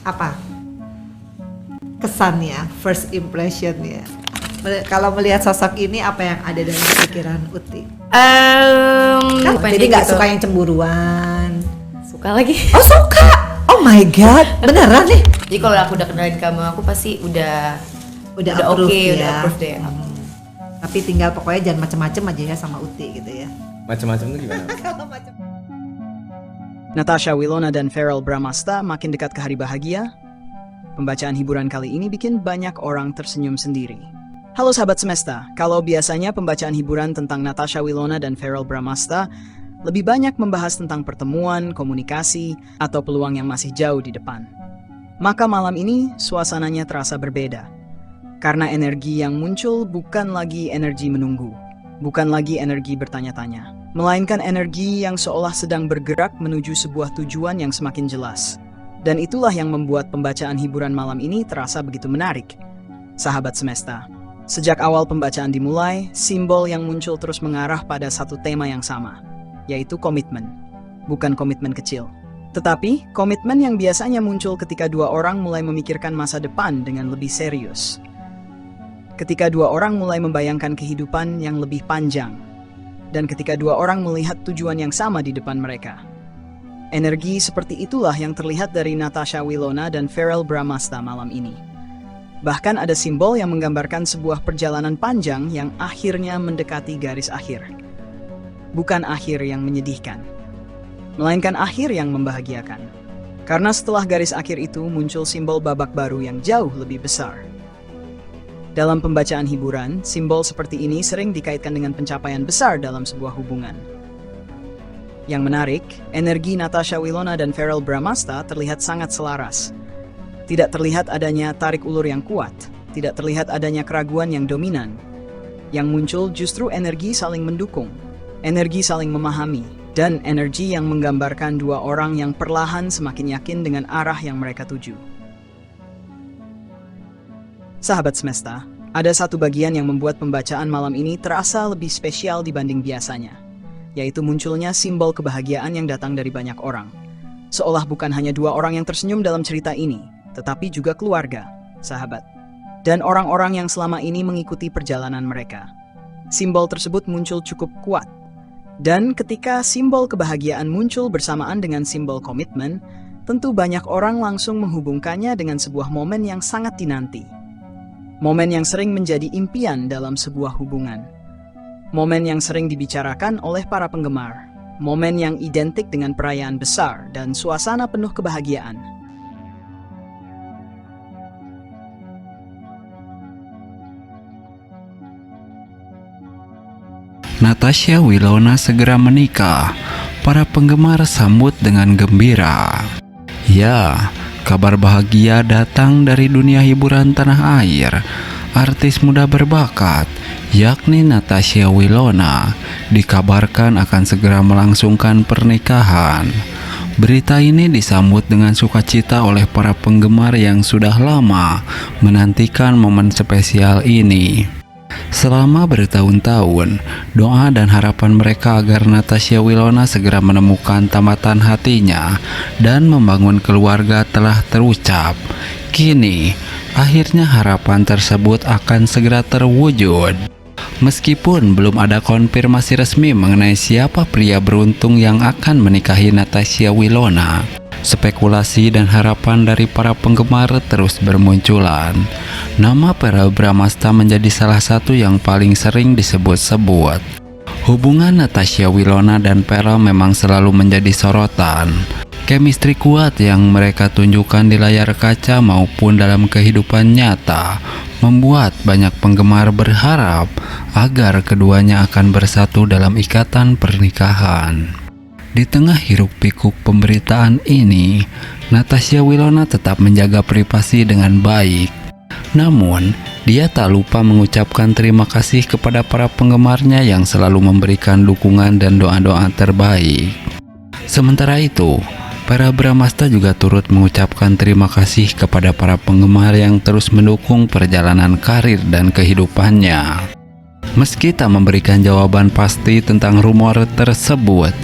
Apa kesannya, first impressionnya? Kalau melihat sosok ini apa yang ada dalam pikiran Uti? Jadi nggak suka yang cemburuan? Suka lagi. Oh suka? Oh my god, beneran nih? Jadi kalau aku udah kenalin kamu, aku pasti udah approve oke, ya? udah approve deh. Tapi tinggal pokoknya jangan macem-macem aja ya sama Uti gitu ya. Macam-macam tuh gimana? Natasha Wilona dan Verrell Bramasta makin dekat ke hari bahagia. Pembacaan hiburan kali ini bikin banyak orang tersenyum sendiri. Halo sahabat semesta, kalau biasanya pembacaan hiburan tentang Natasha Wilona dan Verrell Bramasta lebih banyak membahas tentang pertemuan, komunikasi, atau peluang yang masih jauh di depan. Maka malam ini suasananya terasa berbeda. Karena energi yang muncul bukan lagi energi menunggu, bukan lagi energi bertanya-tanya, melainkan energi yang seolah sedang bergerak menuju sebuah tujuan yang semakin jelas. Dan itulah yang membuat pembacaan hiburan malam ini terasa begitu menarik. Sahabat semesta, sejak awal pembacaan dimulai, simbol yang muncul terus mengarah pada satu tema yang sama, yaitu komitmen. Bukan komitmen kecil, tetapi komitmen yang biasanya muncul ketika dua orang mulai memikirkan masa depan dengan lebih serius. Ketika dua orang mulai membayangkan kehidupan yang lebih panjang, dan ketika dua orang melihat tujuan yang sama di depan mereka. Energi seperti itulah yang terlihat dari Natasha Wilona dan Verrell Bramasta malam ini. Bahkan ada simbol yang menggambarkan sebuah perjalanan panjang yang akhirnya mendekati garis akhir. Bukan akhir yang menyedihkan, melainkan akhir yang membahagiakan. Karena setelah garis akhir itu muncul simbol babak baru yang jauh lebih besar. Dalam pembacaan hiburan, simbol seperti ini sering dikaitkan dengan pencapaian besar dalam sebuah hubungan. Yang menarik, energi Natasha Wilona dan Verrell Bramasta terlihat sangat selaras. Tidak terlihat adanya tarik ulur yang kuat, tidak terlihat adanya keraguan yang dominan. Yang muncul justru energi saling mendukung, energi saling memahami, dan energi yang menggambarkan dua orang yang perlahan semakin yakin dengan arah yang mereka tuju. Sahabat semesta, ada satu bagian yang membuat pembacaan malam ini terasa lebih spesial dibanding biasanya, yaitu munculnya simbol kebahagiaan yang datang dari banyak orang. Seolah bukan hanya dua orang yang tersenyum dalam cerita ini, tetapi juga keluarga, sahabat, dan orang-orang yang selama ini mengikuti perjalanan mereka. Simbol tersebut muncul cukup kuat. Dan ketika simbol kebahagiaan muncul bersamaan dengan simbol komitmen, tentu banyak orang langsung menghubungkannya dengan sebuah momen yang sangat dinanti. Momen yang sering menjadi impian dalam sebuah hubungan. Momen yang sering dibicarakan oleh para penggemar. Momen yang identik dengan perayaan besar dan suasana penuh kebahagiaan. Natasha Wilona segera menikah. Para penggemar sambut dengan gembira. Ya, kabar bahagia datang dari dunia hiburan tanah air. Artis muda berbakat, yakni Natasha Wilona, dikabarkan akan segera melangsungkan pernikahan. Berita ini disambut dengan sukacita oleh para penggemar yang sudah lama menantikan momen spesial ini. Selama bertahun-tahun, doa dan harapan mereka agar Natasha Wilona segera menemukan tamatan hatinya dan membangun keluarga telah terucap. Kini, akhirnya harapan tersebut akan segera terwujud. Meskipun belum ada konfirmasi resmi mengenai siapa pria beruntung yang akan menikahi Natasha Wilona, spekulasi dan harapan dari para penggemar terus bermunculan. Nama Verrell Bramasta menjadi salah satu yang paling sering disebut-sebut. Hubungan Natasha Wilona dan Verrell memang selalu menjadi sorotan. Chemistry kuat yang mereka tunjukkan di layar kaca maupun dalam kehidupan nyata membuat banyak penggemar berharap agar keduanya akan bersatu dalam ikatan pernikahan. Di tengah hiruk-pikuk pemberitaan ini, Natasha Wilona tetap menjaga privasi dengan baik. Namun, dia tak lupa mengucapkan terima kasih kepada para penggemarnya yang selalu memberikan dukungan dan doa-doa terbaik. Sementara itu, para Bramasta juga turut mengucapkan terima kasih kepada para penggemar yang terus mendukung perjalanan karir dan kehidupannya. Meski tak memberikan jawaban pasti tentang rumor tersebut,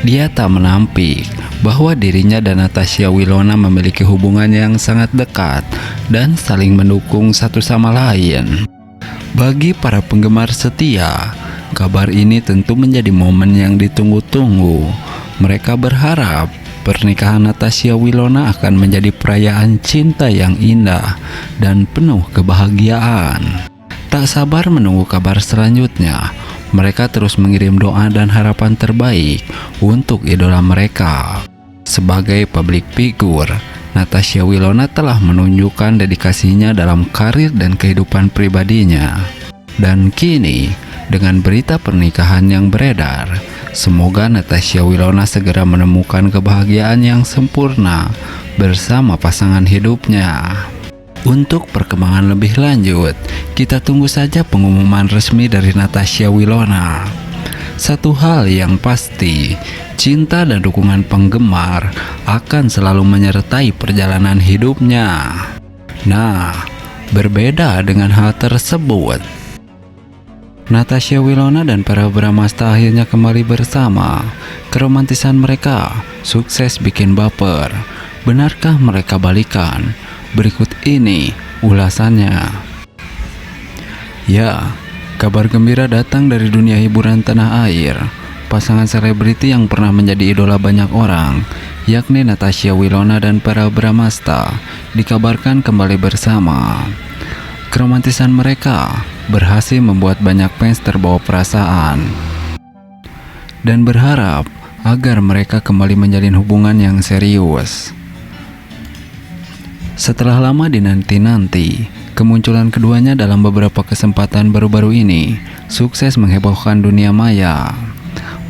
Dia tak menampik bahwa dirinya dan Natasha Wilona memiliki hubungan yang sangat dekat dan saling mendukung satu sama lain. Bagi para penggemar setia, kabar ini tentu menjadi momen yang ditunggu-tunggu. Mereka berharap pernikahan Natasha Wilona akan menjadi perayaan cinta yang indah dan penuh kebahagiaan. Tak sabar menunggu kabar selanjutnya. Mereka terus mengirim doa dan harapan terbaik untuk idola mereka. Sebagai public figure, Natasha Wilona telah menunjukkan dedikasinya dalam karir dan kehidupan pribadinya. Dan kini, dengan berita pernikahan yang beredar, semoga Natasha Wilona segera menemukan kebahagiaan yang sempurna bersama pasangan hidupnya. Untuk perkembangan lebih lanjut, kita tunggu saja pengumuman resmi dari Natasha Wilona. Satu hal yang pasti, cinta dan dukungan penggemar akan selalu menyertai perjalanan hidupnya. Nah, berbeda dengan hal tersebut, Natasha Wilona dan para Bramasta akhirnya kembali bersama. Keromantisan mereka sukses bikin baper. Benarkah mereka balikan? Berikut ini ulasannya. Ya, kabar gembira datang dari dunia hiburan tanah air. Pasangan selebriti yang pernah menjadi idola banyak orang, yakni Natasha Wilona dan Verrell Bramasta, dikabarkan kembali bersama. Keromantisan mereka berhasil membuat banyak fans terbawa perasaan dan berharap agar mereka kembali menjalin hubungan yang serius. Setelah lama dinanti-nanti, kemunculan keduanya dalam beberapa kesempatan baru-baru ini sukses menghebohkan dunia maya.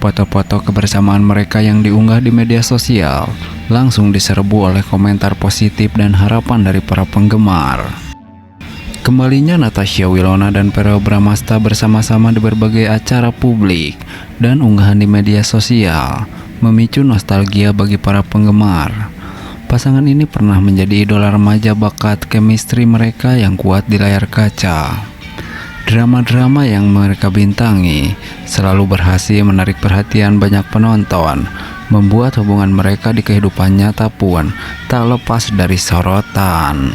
Foto-foto kebersamaan mereka yang diunggah di media sosial langsung diserbu oleh komentar positif dan harapan dari para penggemar. Kembalinya Natasha Wilona dan Verrell Bramasta bersama-sama di berbagai acara publik dan unggahan di media sosial memicu nostalgia bagi para penggemar. Pasangan ini pernah menjadi idola remaja bakat chemistry mereka yang kuat di layar kaca. Drama-drama yang mereka bintangi selalu berhasil menarik perhatian banyak penonton, membuat hubungan mereka di kehidupan nyata pun tak lepas dari sorotan.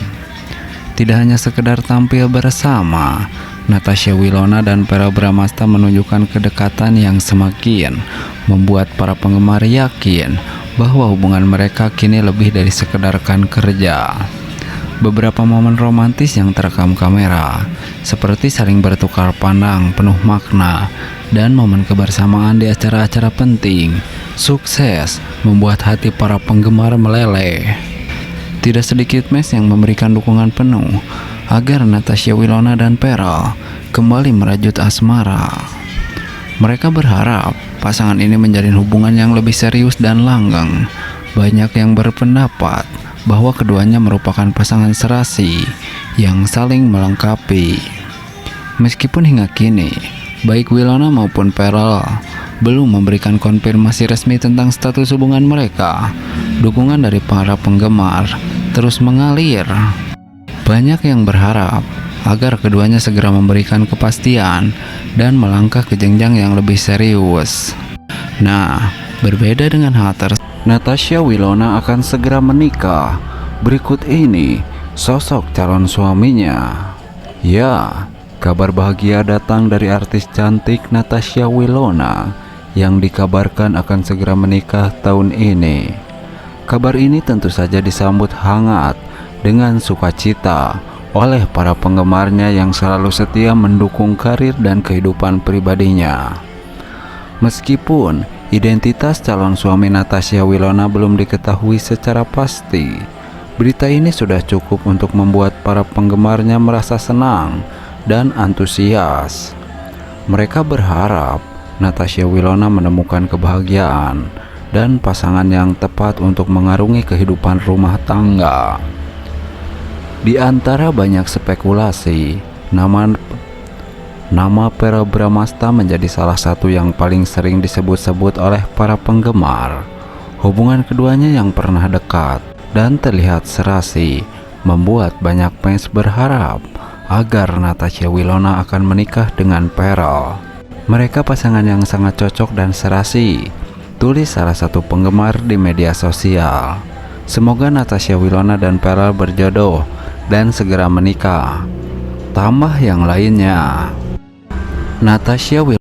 Tidak hanya sekedar tampil bersama, Natasha Wilona dan Verrell Bramasta menunjukkan kedekatan yang semakin membuat para penggemar yakin bahwa hubungan mereka kini lebih dari sekedar rekan kerja. Beberapa momen romantis yang terekam kamera, seperti saling bertukar pandang penuh makna dan momen kebersamaan di acara-acara penting, sukses membuat hati para penggemar meleleh. Tidak sedikit fans yang memberikan dukungan penuh agar Natasha Wilona dan Verrell kembali merajut asmara. Mereka berharap pasangan ini menjalin hubungan yang lebih serius dan langgeng. Banyak yang berpendapat bahwa keduanya merupakan pasangan serasi yang saling melengkapi. Meskipun hingga kini, baik Wilona maupun Verrell belum memberikan konfirmasi resmi tentang status hubungan mereka, dukungan dari para penggemar terus mengalir. Banyak yang berharap agar keduanya segera memberikan kepastian dan melangkah ke jenjang yang lebih serius. Nah, berbeda dengan hal tersebut, Natasha Wilona akan segera menikah. Berikut ini sosok calon suaminya. Ya, kabar bahagia datang dari artis cantik Natasha Wilona yang dikabarkan akan segera menikah tahun ini. Kabar ini tentu saja disambut hangat dengan sukacita oleh para penggemarnya yang selalu setia mendukung karir dan kehidupan pribadinya. Meskipun identitas calon suami Natasha Wilona belum diketahui secara pasti, berita ini sudah cukup untuk membuat para penggemarnya merasa senang dan antusias. Mereka berharap Natasha Wilona menemukan kebahagiaan dan pasangan yang tepat untuk mengarungi kehidupan rumah tangga. Di antara banyak spekulasi, nama Verrell Bramasta menjadi salah satu yang paling sering disebut-sebut oleh para penggemar. Hubungan keduanya yang pernah dekat dan terlihat serasi membuat banyak fans berharap agar Natasha Wilona akan menikah dengan Verrell. Mereka pasangan yang sangat cocok dan serasi. Tulis salah satu penggemar di media sosial. Semoga Natasha Wilona dan Pharrell berjodoh dan segera menikah. Tambah yang lainnya. Natasha Wilona